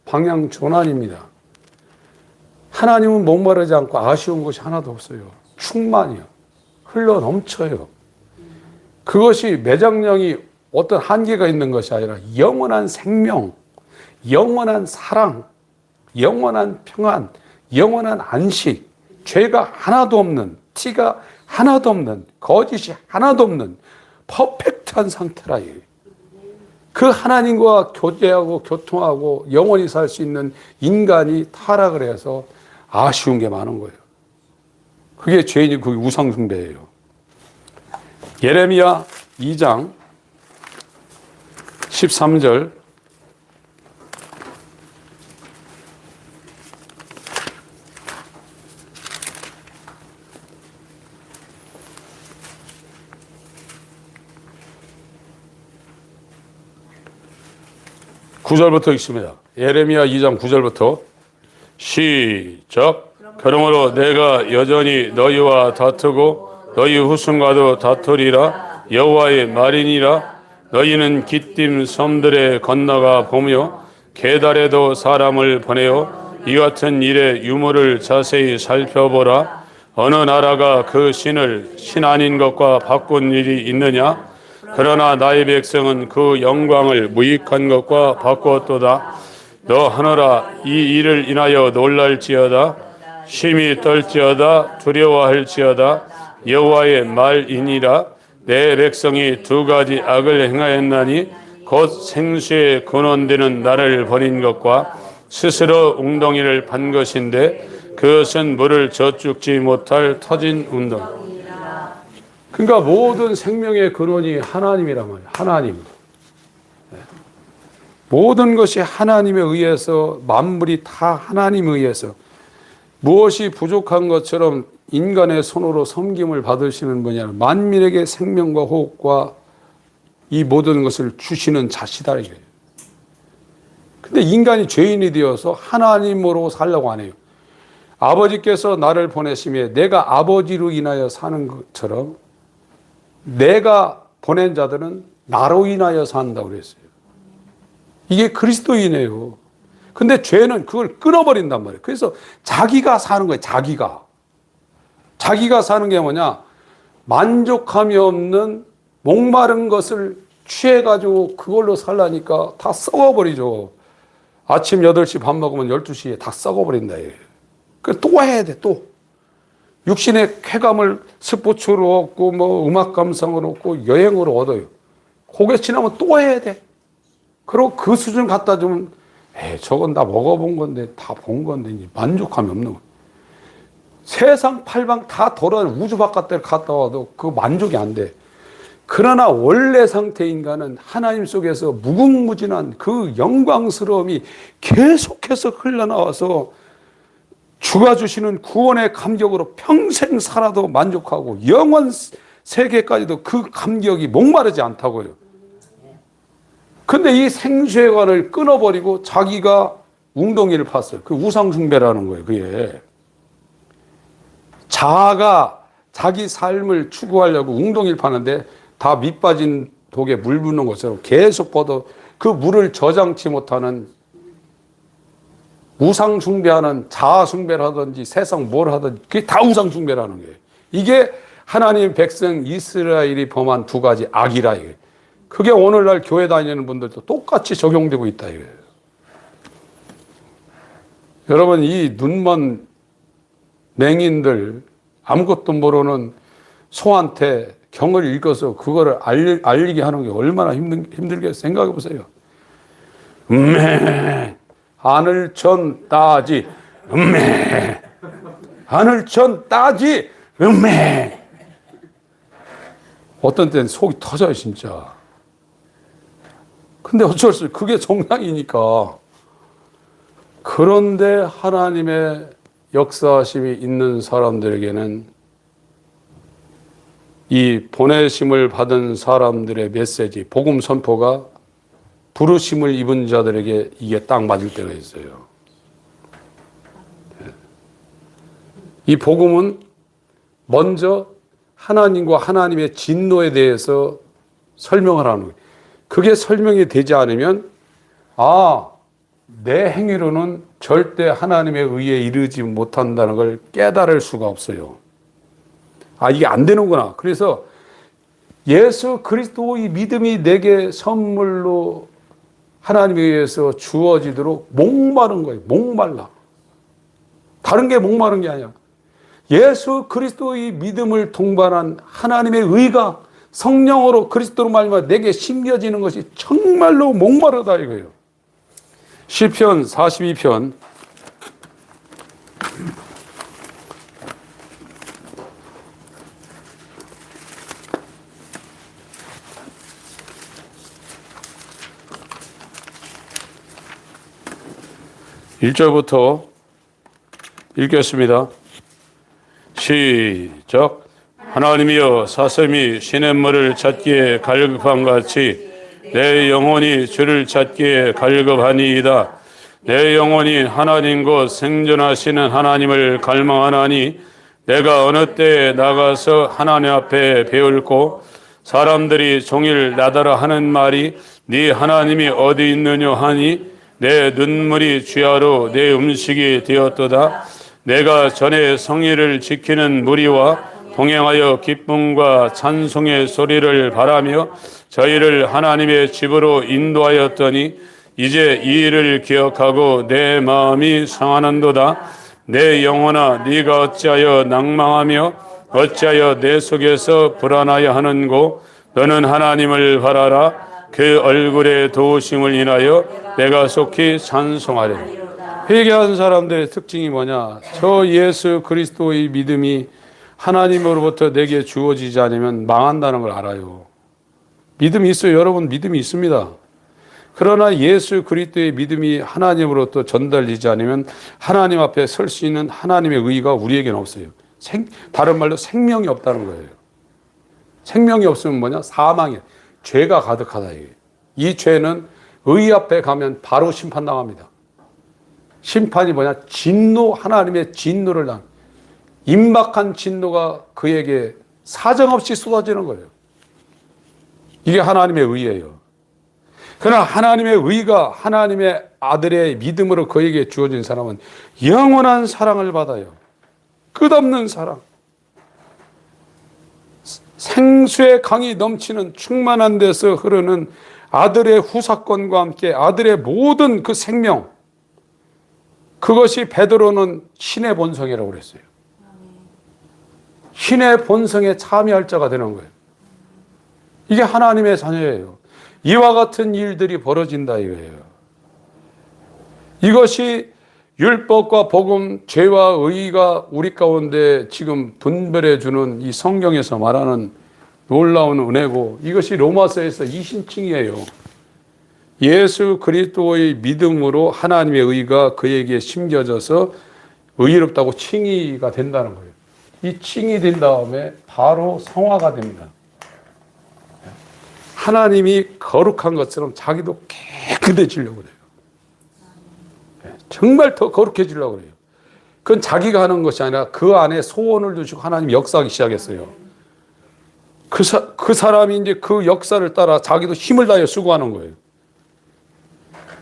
방향 전환입니다. 하나님은 목마르지 않고 아쉬운 것이 하나도 없어요. 충만이요. 흘러 넘쳐요. 그것이 매장량이 어떤 한계가 있는 것이 아니라 영원한 생명, 영원한 사랑, 영원한 평안, 영원한 안식, 죄가 하나도 없는, 티가 하나도 없는, 거짓이 하나도 없는 퍼펙트한 상태라. 그 하나님과 교제하고 교통하고 영원히 살 수 있는 인간이 타락을 해서 아쉬운 게 많은 거예요. 그게 죄인이 그게 우상숭배예요. 예레미야 2장 13절 (9절부터) 읽습니다. 예레미야 2장 9절부터 시작. 그러므로 내가 여전히 너희와 다투고 너희 후손과도 다투리라. 여호와의 말이니라. 너희는 기띔 섬들에 건너가 보며 계달에도 사람을 보내어 이 같은 일의 유무를 자세히 살펴보라. 어느 나라가 그 신을 신 아닌 것과 바꾼 일이 있느냐? 그러나 나의 백성은 그 영광을 무익한 것과 바꾸었도다. 너 하늘아, 이 일을 인하여 놀랄지어다. 심히 떨지어다. 두려워할지어다. 여호와의 말이니라. 내 백성이 두 가지 악을 행하였나니 곧 생수의 근원되는 나를 버린 것과 스스로 웅덩이를 판 것인데 그것은 물을 저축지 못할 터진 웅덩이. 그러니까 모든 생명의 근원이 하나님이란 말이에요. 하나님. 모든 것이 하나님에 의해서, 만물이 다 하나님에 의해서, 무엇이 부족한 것처럼 인간의 손으로 섬김을 받으시는 분이냐, 만민에게 생명과 호흡과 이 모든 것을 주시는 자시다 이거예요. 근데 인간이 죄인이 되어서 하나님으로 살려고 안 해요. 아버지께서 나를 보내심에 내가 아버지로 인하여 사는 것처럼 내가 보낸 자들은 나로 인하여 산다고 그랬어요. 이게 그리스도인이에요. 근데 죄는 그걸 끊어버린단 말이에요. 그래서 자기가 사는 거예요. 자기가 사는 게 뭐냐? 만족함이 없는 목마른 것을 취해가지고 그걸로 살라니까 다 썩어버리죠. 아침 8시 밥 먹으면 12시에 다 썩어버린다. 그 또 해야 돼, 또. 육신의 쾌감을 스포츠로 얻고, 뭐, 음악 감상을 얻고, 여행으로 얻어요. 그게 지나면 또 해야 돼. 그리고 그 수준 갖다 주면, 저건 다 먹어본 건데, 다 본 건데, 이제 만족함이 없는 거예요. 세상 팔방 다 돌아 우주 바깥을 갔다 와도 그 만족이 안 돼. 그러나 원래 상태 인간은 하나님 속에서 무궁무진한 그 영광스러움이 계속해서 흘러나와서 주가 주시는 구원의 감격으로 평생 살아도 만족하고 영원 세계까지도 그 감격이 목마르지 않다고요. 근데 이 생수의 관을 끊어버리고 자기가 웅덩이를 팠어요. 그 우상숭배라는 거예요. 그게. 자아가 자기 삶을 추구하려고 웅덩이를 파는데 다 밑 빠진 독에 물 붓는 것처럼 계속 뻗어 그 물을 저장치 못하는 우상숭배하는, 자아숭배를 하든지 세상 뭘 하든지 그게 다 우상숭배라는 거예요. 이게 하나님 백성 이스라엘이 범한 두 가지 악이라 이거예요. 그게 오늘날 교회 다니는 분들도 똑같이 적용되고 있다 이거예요. 여러분, 이 눈먼 맹인들, 아무것도 모르는 소한테 경을 읽어서 그거를 알리게 하는 게 얼마나 힘들게 생각해 보세요. 하늘천 따지, 하늘천 따지, 어떤 때는 속이 터져요, 진짜. 근데 어쩔 수 없어요. 그게 정상이니까. 그런데 하나님의 역사심이 있는 사람들에게는 이 보내심을 받은 사람들의 메시지, 복음 선포가 부르심을 입은 자들에게 이게 딱 맞을 때가 있어요. 이 복음은 먼저 하나님과 하나님의 진노에 대해서 설명을 하는 거예요. 그게 설명이 되지 않으면 내 행위로는 절대 하나님의 의에 이르지 못한다는 걸 깨달을 수가 없어요. 이게 안 되는구나. 그래서 예수 그리스도의 믿음이 내게 선물로 하나님에 의해서 주어지도록 목마른 거예요. 목말라. 다른 게 목마른 게 아니야. 예수 그리스도의 믿음을 동반한 하나님의 의가 성령으로 그리스도로 말미암아 내게 심겨지는 것이 정말로 목마르다 이거예요. 시편 42편 1절부터 읽겠습니다. 시작. 하나님이여, 사슴이 시냇물을 찾기에 갈급함 같이 내 영혼이 주를 찾기에 갈급하니이다. 내 영혼이 하나님 곧 생존하시는 하나님을 갈망하나니 내가 어느 때에 나가서 하나님 앞에 배울고 사람들이 종일 나더러 하는 말이 네 하나님이 어디 있느냐 하니 내 눈물이 주야로 내 음식이 되었도다. 내가 전에 성의를 지키는 무리와 동행하여 기쁨과 찬송의 소리를 바라며 저희를 하나님의 집으로 인도하였더니 이제 이 일을 기억하고 내 마음이 상하는도다. 내 영혼아 네가 어찌하여 낭망하며 어찌하여 내 속에서 불안하여 하는고. 너는 하나님을 바라라. 그 얼굴의 도우심을 인하여 내가 속히 찬송하리라. 회개한 사람들의 특징이 뭐냐? 저 예수 그리스도의 믿음이 하나님으로부터 내게 주어지지 않으면 망한다는 걸 알아요. 믿음이 있어요. 여러분 믿음이 있습니다. 그러나 예수 그리스도의 믿음이 하나님으로부터 전달되지 않으면 하나님 앞에 설 수 있는 하나님의 의의가 우리에게는 없어요. 다른 말로 생명이 없다는 거예요. 생명이 없으면 뭐냐? 사망이에요. 죄가 가득하다. 이 죄는 의 앞에 가면 바로 심판당합니다. 심판이 뭐냐? 진노, 하나님의 진노를 당. 임박한 진노가 그에게 사정없이 쏟아지는 거예요. 이게 하나님의 의예요. 그러나 하나님의 의가 하나님의 아들의 믿음으로 그에게 주어진 사람은 영원한 사랑을 받아요. 끝없는 사랑. 생수의 강이 넘치는 충만한 데서 흐르는 아들의 후사권과 함께 아들의 모든 그 생명, 그것이 베드로는 신의 본성이라고 그랬어요. 신의 본성에 참여할 자가 되는 거예요. 이게 하나님의 자녀예요. 이와 같은 일들이 벌어진다 이거예요. 이것이 율법과 복음, 죄와 의가 우리 가운데 지금 분별해 주는 이 성경에서 말하는 놀라운 은혜고, 이것이 로마서에서 이 신칭이에요. 예수 그리스도의 믿음으로 하나님의 의가 그에게 심겨져서 의롭다고 칭의가 된다는 거예요. 이 칭이 된 다음에 바로 성화가 됩니다. 하나님이 거룩한 것처럼 자기도 깨끗해지려고 그래요. 정말 더 거룩해지려고 그래요. 그건 자기가 하는 것이 아니라 그 안에 소원을 두시고 하나님이 역사하기 시작했어요. 그 사람이 이제 그 역사를 따라 자기도 힘을 다해 수고하는 거예요.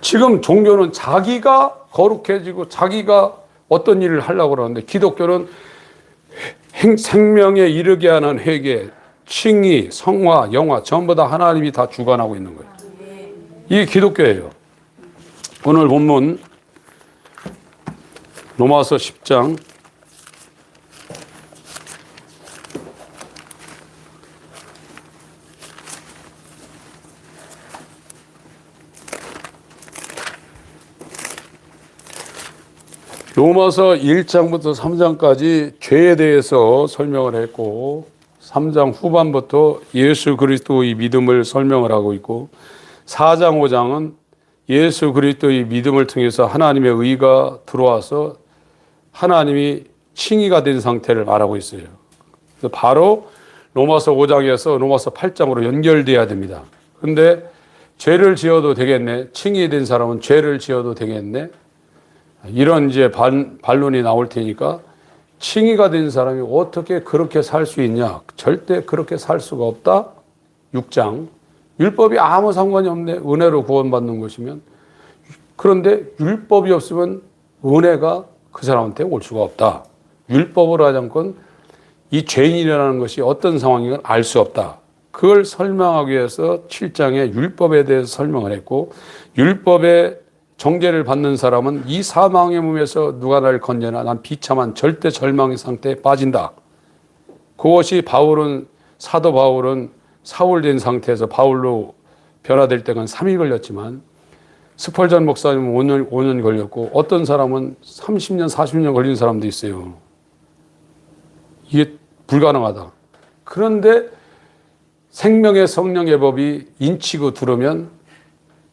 지금 종교는 자기가 거룩해지고 자기가 어떤 일을 하려고 그러는데, 기독교는 생명에 이르게 하는 회개, 칭의, 성화, 영화 전부 다 하나님이 다 주관하고 있는 거예요. 이게 기독교예요. 오늘 본문 로마서 10장 로마서 1장부터 3장까지 죄에 대해서 설명을 했고, 3장 후반부터 예수 그리스도의 믿음을 설명을 하고 있고, 4장 5장은 예수 그리스도의 믿음을 통해서 하나님의 의가 들어와서 하나님이 칭의가 된 상태를 말하고 있어요. 그래서 바로 로마서 5장에서 로마서 8장으로 연결돼야 됩니다. 그런데 죄를 지어도 되겠네, 칭의된 사람은 죄를 지어도 되겠네, 이런 이제 반론이 나올 테니까, 칭의가 된 사람이 어떻게 그렇게 살 수 있냐? 절대 그렇게 살 수가 없다. 6장. 율법이 아무 상관이 없네. 은혜로 구원받는 것이면. 그런데 율법이 없으면 은혜가 그 사람한테 올 수가 없다. 율법으로 하지 않고는 이 죄인이라는 것이 어떤 상황인가 알 수 없다. 그걸 설명하기 위해서 7장에 율법에 대해서 설명을 했고, 율법의 정죄를 받는 사람은 이 사망의 몸에서 누가 나를 건져나 난 비참한 절대 절망의 상태에 빠진다. 그것이 사도 바울은 사울된 상태에서 바울로 변화될 때가 3일 걸렸지만, 스펄전 목사님은 5년 걸렸고, 어떤 사람은 30년, 40년 걸린 사람도 있어요. 이게 불가능하다. 그런데 생명의 성령의 법이 인치고 들으면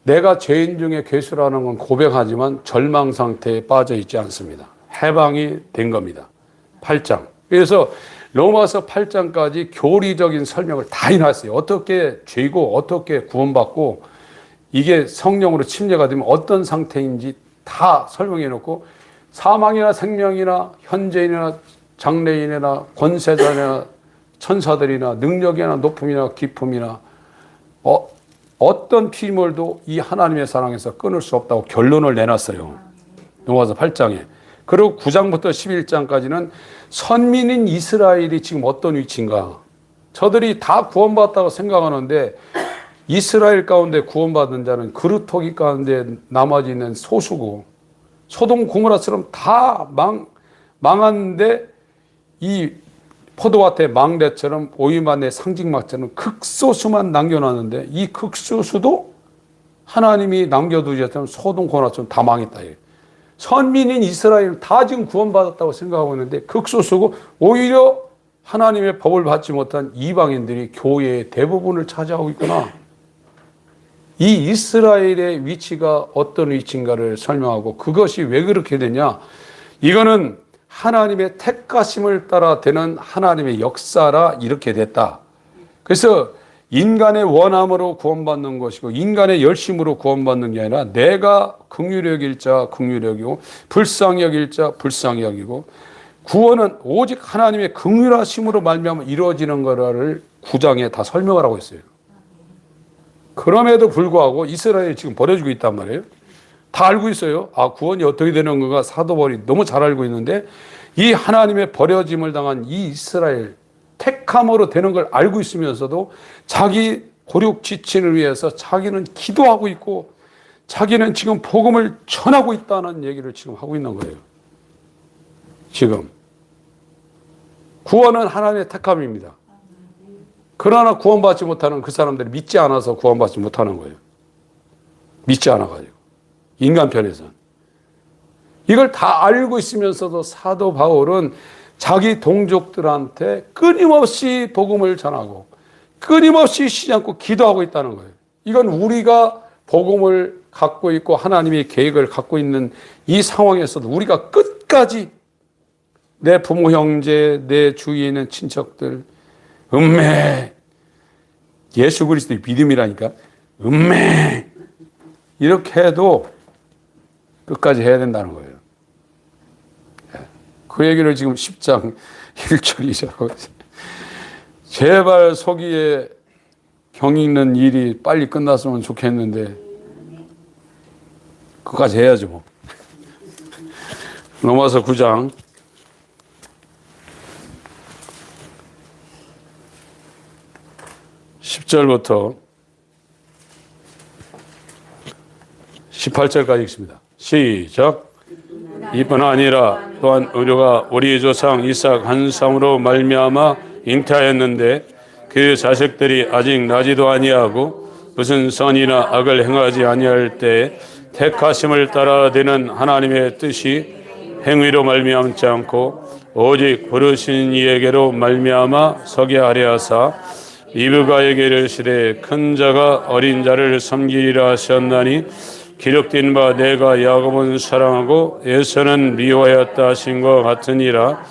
내가 죄인 중에 괴수라는 건 고백하지만 절망 상태에 빠져 있지 않습니다. 해방이 된 겁니다. 8장. 그래서 로마서 8장까지 교리적인 설명을 다 해놨어요. 어떻게 죄고 어떻게 구원받고 이게 성령으로 침례가 되면 어떤 상태인지 다 설명해 놓고, 사망이나 생명이나 현재인이나 장래인이나 권세자나 천사들이나 능력이나 높음이나 깊음이나 어떤 피물도 이 하나님의 사랑에서 끊을 수 없다고 결론을 내놨어요. 로마서 8장에. 그리고 9장부터 11장까지는 선민인 이스라엘이 지금 어떤 위치인가. 저들이 다 구원받았다고 생각하는데 이스라엘 가운데 구원받은 자는 그루터기 가운데 나머지 있는 소수고 소돔 고모라처럼 다 망하는데 이 포도밭의 망대처럼 오이만의 상징막처럼 극소수만 남겨놨는데 이 극소수도 하나님이 남겨두셨던 소돔 고모라처럼 다 망했다. 선민인 이스라엘 다 지금 구원받았다고 생각하고 있는데 극소수고 오히려 하나님의 법을 받지 못한 이방인들이 교회의 대부분을 차지하고 있구나. 이 이스라엘의 위치가 어떤 위치인가를 설명하고 그것이 왜 그렇게 되냐. 이거는 하나님의 택하심을 따라 되는 하나님의 역사라 이렇게 됐다. 그래서 인간의 원함으로 구원받는 것이고 인간의 열심으로 구원받는 게 아니라 내가 긍휼히 여길 자 긍휼히 여기고 불쌍히 여길 자 불쌍히 여기고 구원은 오직 하나님의 긍휼하심으로 말미암아 이루어지는 거를 9장에 다 설명을 하고 있어요. 그럼에도 불구하고 이스라엘이 지금 버려지고 있단 말이에요. 다 알고 있어요. 아, 구원이 어떻게 되는 건가 사도 바울이 너무 잘 알고 있는데 이 하나님의 버려짐을 당한 이 이스라엘 택함으로 되는 걸 알고 있으면서도 자기 고륙 지친을 위해서 자기는 기도하고 있고 자기는 지금 복음을 전하고 있다는 얘기를 지금 하고 있는 거예요. 지금 구원은 하나님의 택함입니다. 그러나 구원받지 못하는 그 사람들이 믿지 않아서 구원받지 못하는 거예요. 믿지 않아가지고 인간 편에서는 이걸 다 알고 있으면서도 사도 바울은 자기 동족들한테 끊임없이 복음을 전하고 끊임없이 쉬지 않고 기도하고 있다는 거예요. 이건 우리가 복음을 갖고 있고 하나님의 계획을 갖고 있는 이 상황에서도 우리가 끝까지 내 부모 형제 내 주위에 있는 친척들 음매 예수 그리스도의 믿음이라니까 음매 이렇게 해도 끝까지 해야 된다는 거예요. 그 얘기를 지금 10장 1절 2절하고 있어요. 제발 속이에 경 읽는 일이 빨리 끝났으면 좋겠는데 그까지 해야죠 뭐. 로마서 9장 10절부터 18절까지 읽습니다. 시작. 이뿐 아니라 또한 우리가 우리 조상 이삭 한 사람으로 말미암아 잉태하였는데 그 자식들이 아직 나지도 아니하고 무슨 선이나 악을 행하지 아니할 때 택하심을 따라 되는 하나님의 뜻이 행위로 말미암지 않고 오직 부르신 이에게로 말미암아 서게 하려 하사 리브가에게 이르시되 큰 자가 어린 자를 섬기리라 하셨나니 기록된 바 내가 야곱은 사랑하고 에서는 미워하였다 하신 것 같으니라.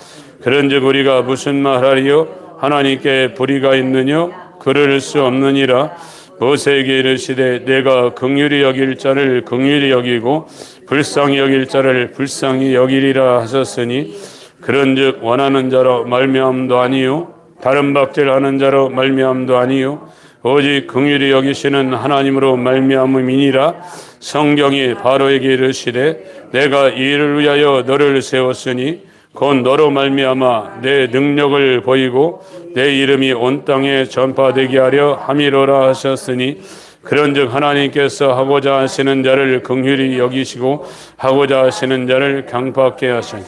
그런즉 우리가 무슨 말하리요? 하나님께 불의가 있느냐? 그럴 수 없느니라. 모세에게 이르시되 내가 긍휼히 여길 자를 긍휼히 여기고 불쌍히 여길 자를 불쌍히 여기리라 하셨으니 그런즉 원하는 자로 말미암도 아니요 다른 박질하는 자로 말미암도 아니요 오직 긍휼히 여기시는 하나님으로 말미암음이니라. 성경이 바로에게 이르시되 내가 이 일을 위하여 너를 세웠으니 곧 너로 말미암아 내 능력을 보이고 내 이름이 온 땅에 전파되게 하려 함이로라 하셨으니 그런즉 하나님께서 하고자 하시는 자를 긍휼히 여기시고 하고자 하시는 자를 강팍게 하시니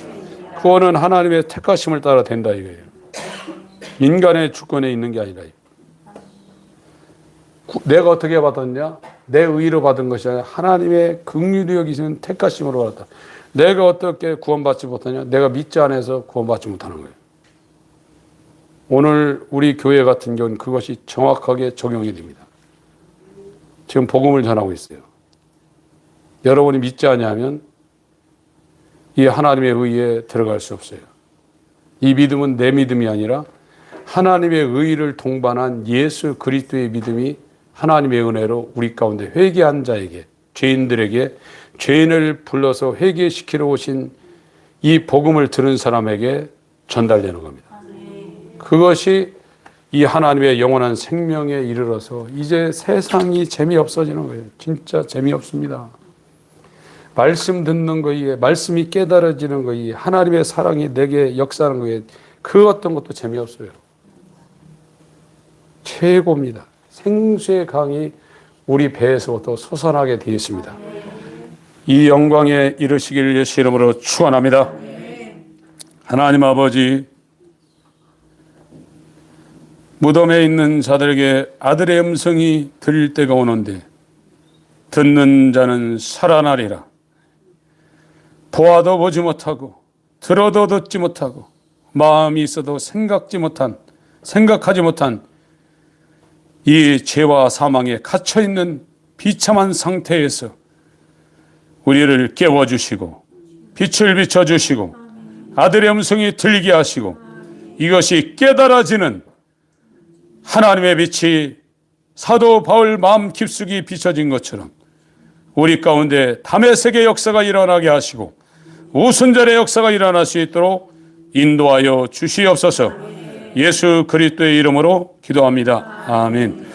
구원은 하나님의 택하심을 따라 된다 이거예요. 인간의 주권에 있는 게 아니라 내가 어떻게 받았냐? 내 의로 받은 것이 아니라 하나님의 긍휼히 여기시는 택하심으로 받았다. 내가 어떻게 구원받지 못하냐? 내가 믿지 않아서 구원받지 못하는 거예요. 오늘 우리 교회 같은 경우는 그것이 정확하게 적용이 됩니다. 지금 복음을 전하고 있어요. 여러분이 믿지 않냐면 이 하나님의 의에 들어갈 수 없어요. 이 믿음은 내 믿음이 아니라 하나님의 의를 동반한 예수 그리스도의 믿음이 하나님의 은혜로 우리 가운데 회개한 자에게 죄인들에게 죄인을 불러서 회개시키러 오신 이 복음을 들은 사람에게 전달되는 겁니다. 그것이 이 하나님의 영원한 생명에 이르러서 이제 세상이 재미없어지는 거예요. 진짜 재미없습니다. 말씀 듣는 거에, 말씀이 깨달아지는 거에, 하나님의 사랑이 내게 역사하는 거에 그 어떤 것도 재미없어요. 최고입니다. 생수의 강이 우리 배에서부터 솟아나게 되어 있습니다. 이 영광에 이르시길 예수 이름으로 축원합니다. 하나님 아버지, 무덤에 있는 자들에게 아들의 음성이 들릴 때가 오는데 듣는 자는 살아나리라. 보아도 보지 못하고 들어도 듣지 못하고 마음이 있어도 생각하지 못한 이 죄와 사망에 갇혀있는 비참한 상태에서 우리를 깨워주시고 빛을 비춰주시고 아들의 음성이 들리게 하시고 이것이 깨달아지는 하나님의 빛이 사도 바울 마음 깊숙이 비춰진 것처럼 우리 가운데 다메섹의 역사가 일어나게 하시고 오순절의 역사가 일어날 수 있도록 인도하여 주시옵소서. 예수 그리스도의 이름으로 기도합니다. 아멘.